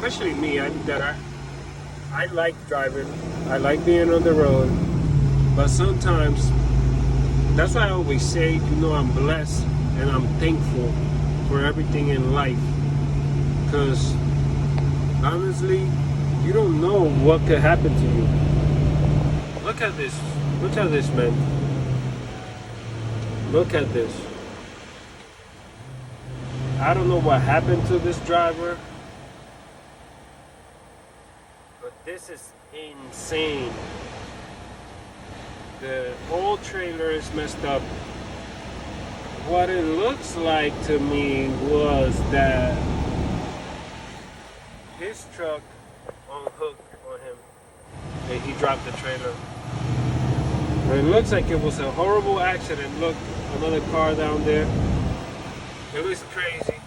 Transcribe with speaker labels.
Speaker 1: especially me, I like driving. I like being on the road. But sometimes, that's why I always say, I'm blessed and I'm thankful for everything in life. Because honestly, you don't know what could happen to you. Look at this. Look at this, man. Look at this. I don't know what happened to this driver, but this is insane. The whole trailer is messed up. What it looks like to me was that his truck unhooked on him and he dropped the trailer. It looks like it was a horrible accident. Look, another car down there. It looks crazy.